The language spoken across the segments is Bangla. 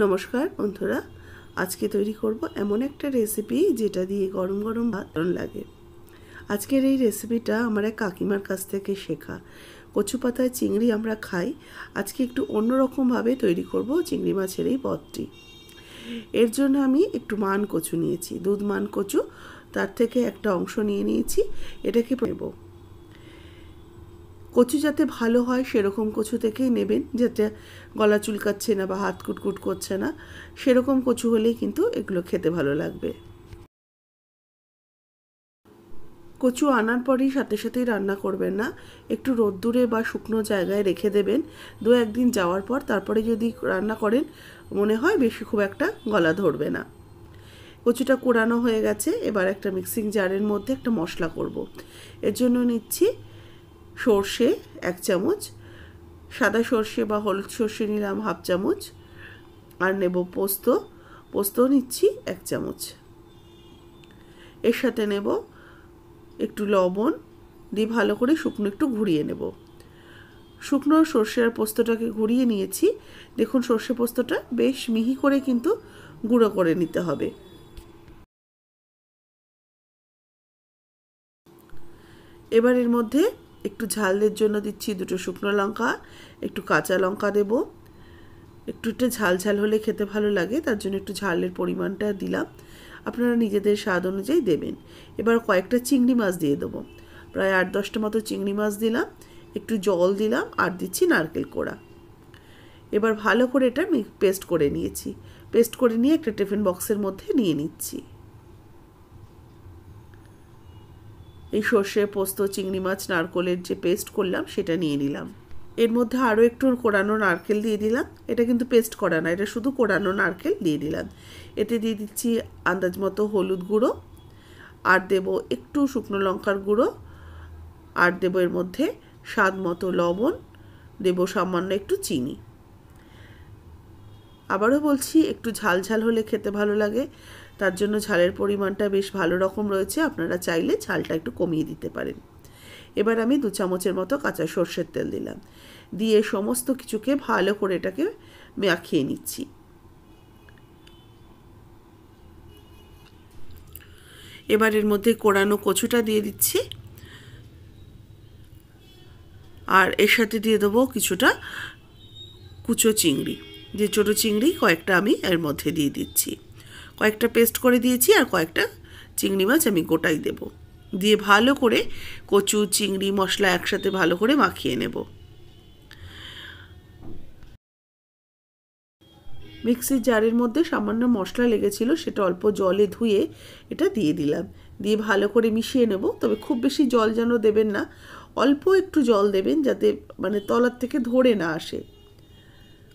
নমস্কার বন্ধুরা, আজকে তৈরি করব এমন একটা রেসিপি যেটা দিয়ে গরম গরম ভাত দারুণ লাগে। আজকের এই রেসিপিটা আমার এক কাকিমার কাছ থেকে শেখা। কচু পাতায় চিংড়ি আমরা খাই, আজকে একটু অন্যরকমভাবে তৈরি করব চিংড়ি মাছের এই পদটি। এর জন্য আমি একটু মান কচু নিয়েছি, দুধ মান কচু, তার থেকে একটা অংশ নিয়ে নিয়েছি। এটাকে নেব, কচু যাতে ভালো হয় সেরকম কচু থেকেই নেবেন, যাতে গলা চুলকাচ্ছে না বা হাত কুটকুট করছে না, সেরকম কচু হলেই কিন্তু এগুলো খেতে ভালো লাগবে। কচু আনার পরেই সাথে সাথেই রান্না করবেন না, একটু রোদ্দুরে বা শুকনো জায়গায় রেখে দেবেন। দু একদিন যাওয়ার পর তারপরে যদি রান্না করেন মনে হয় বেশি খুব একটা গলা ধরবে না। কচুটা কোড়ানো হয়ে গেছে, এবার একটা মিক্সিং জারের মধ্যে একটা মশলা করব। এর জন্য নিচ্ছি সর্ষে 1 চামচ, সাদা সর্ষে বা হলুদ সর্ষে নিলাম 1/2 চামচ, আর নেব পোস্ত নিচ্ছি 1 চামচ। এর সাথে নেব একটু লবণ দিয়ে ভালো করে শুকনো একটু ঘুরিয়ে নেব। শুকনো সর্ষে আর পোস্তটাকে ঘুরিয়ে নিয়েছি। দেখুন সর্ষে পোস্তটা বেশ মিহি করে কিন্তু গুঁড়ো করে নিতে হবে। এবার এর মধ্যে একটু ঝালের জন্য দিচ্ছি 2 শুকনো লঙ্কা, একটু কাঁচা লঙ্কা দেব। একটু ঝাল ঝাল হলে খেতে ভালো লাগে, তার জন্য একটু ঝালের পরিমাণটা দিলাম, আপনারা নিজেদের স্বাদ অনুযায়ী দেবেন। এবার কয়েকটা চিংড়ি মাছ দিয়ে দেবো, প্রায় 8-10টা মতো চিংড়ি মাছ দিলাম, একটু জল দিলাম আর দিচ্ছি নারকেল কোড়া। এবার ভালো করে এটা পেস্ট করে নিয়েছি। পেস্ট করে নিয়ে একটা টিফিন বক্সের মধ্যে নিয়ে নিচ্ছি। এই সর্ষে পোস্ত চিংড়ি মাছ নারকেলের যে পেস্ট করলাম সেটা নিয়ে নিলাম। এর মধ্যে আরও একটু কোড়ানো নারকেল দিয়ে দিলাম, এটা কিন্তু পেস্ট করা না, এটা শুধু কোড়ানো নারকেল দিয়ে দিলাম। এতে দিয়ে দিচ্ছি আন্দাজ মতো হলুদ গুঁড়ো, আর দেব একটু শুকনো লঙ্কার গুঁড়ো, আর দেব এর মধ্যে স্বাদ মতো লবণ, দেব সামান্য একটু চিনি। আবারও বলছি, একটু ঝাল ঝাল হলে খেতে ভালো লাগে, তার জন্য ঝালের পরিমাণটা বেশ ভালো রকম রয়েছে, আপনারা চাইলে ঝালটা একটু কমিয়ে দিতে পারেন। এবার আমি 2 চামচের মতো কাঁচা সর্ষের তেল দিলাম, দিয়ে সমস্ত কিছুকে ভালো করে এটাকে মাখিয়ে নিচ্ছি। এবার এর মধ্যে কোড়ানো কচুটা দিয়ে দিচ্ছি, আর এর সাথে দিয়ে দেবো কিছুটা কুচো চিংড়ি, যে ছোটো চিংড়ি কয়েকটা আমি এর মধ্যে দিয়ে দিচ্ছি। কয়েকটা পেস্ট করে দিয়েছি আর কয়েকটা চিংড়ি মাছ আমি গোটাই দেব, দিয়ে ভালো করে কচু চিংড়ি মশলা একসাথে ভালো করে মাখিয়ে নেব। মিক্সির জারের মধ্যে সামান্য মশলা লেগেছিল, সেটা অল্প জলে ধুয়ে এটা দিয়ে দিলাম, দিয়ে ভালো করে মিশিয়ে নেব। তবে খুব বেশি জল যেন দেবেন না, অল্প একটু জল দেবেন, যাতে মানে তলার থেকে ধরে না আসে।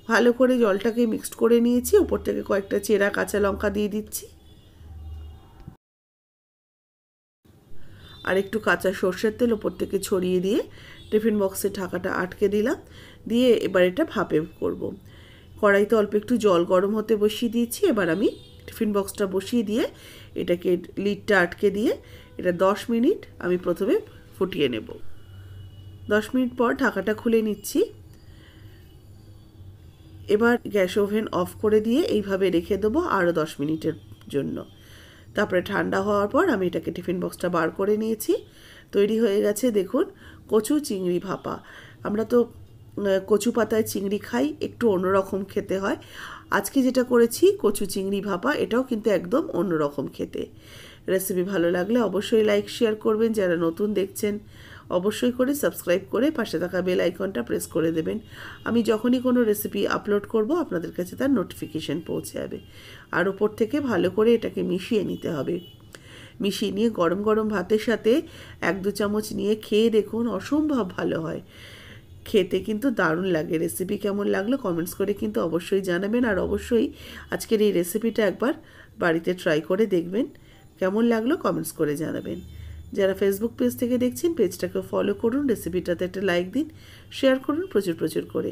ভালো করে জলটাকে মিক্সড করে নিয়েছি, উপর থেকে কয়েকটা চেরা কাঁচা লঙ্কা দিয়ে দিচ্ছি, আর একটু কাঁচা সর্ষের তেল ওপর থেকে ছড়িয়ে দিয়ে টিফিন বক্সের ঢাকাটা আটকে দিলাম। দিয়ে এবার এটা ভাপে করব। কড়াইতে অল্প একটু জল গরম হতে বসিয়ে দিয়েছি। এবার আমি টিফিন বক্সটা বসিয়ে দিয়ে এটাকে লিডটা আটকে দিয়ে এটা 10 মিনিট আমি প্রথমে ফুটিয়ে নেব। 10 মিনিট পর ঢাকাটা খুলে নিচ্ছি। এবার গ্যাস ওভেন অফ করে দিয়ে এইভাবে রেখে দেবো আরও 10 মিনিটের জন্য। তারপরে ঠান্ডা হওয়ার পর আমি এটাকে টিফিন বক্সটা বার করে নিয়েছি। তৈরি হয়ে গেছে দেখুন কচু চিংড়ি ভাপা। আমরা তো কচু পাতায় চিংড়ি খাই, একটু অন্যরকম খেতে হয়। আজকে যেটা করেছি কচু চিংড়ি ভাপা, এটাও কিন্তু একদম অন্যরকম খেতে। রেসিপি ভালো লাগলে অবশ্যই লাইক শেয়ার করবেন, যারা নতুন দেখছেন অবশ্যই করে সাবস্ক্রাইব করে পাশে থাকা বেল আইকনটা প্রেস করে দেবেন। আমি যখনই কোনো রেসিপি আপলোড করব আপনাদের কাছে তার নোটিফিকেশন পৌঁছে যাবে। আর উপর থেকে ভালো করে এটাকে মিশিয়ে নিতে হবে। মিশিয়ে নিয়ে গরম গরম ভাতের সাথে 1-2 চামচ নিয়ে খেয়ে দেখুন, অসম্ভব ভালো হয় খেতে, কিন্তু দারুণ লাগে। রেসিপি কেমন লাগলো কমেন্টস করে কিন্তু অবশ্যই জানাবেন, আর অবশ্যই আজকের এই রেসিপিটা একবার বাড়িতে ট্রাই করে দেখবেন। কেমন লাগলো কমেন্টস করে জানাবেন। যারা ফেসবুক পেজ থেকে দেখছেন পেজটাকে ফলো করুন, রেসিপিটাতে একটা লাইক দিন, শেয়ার করুন প্রচুর প্রচুর করে।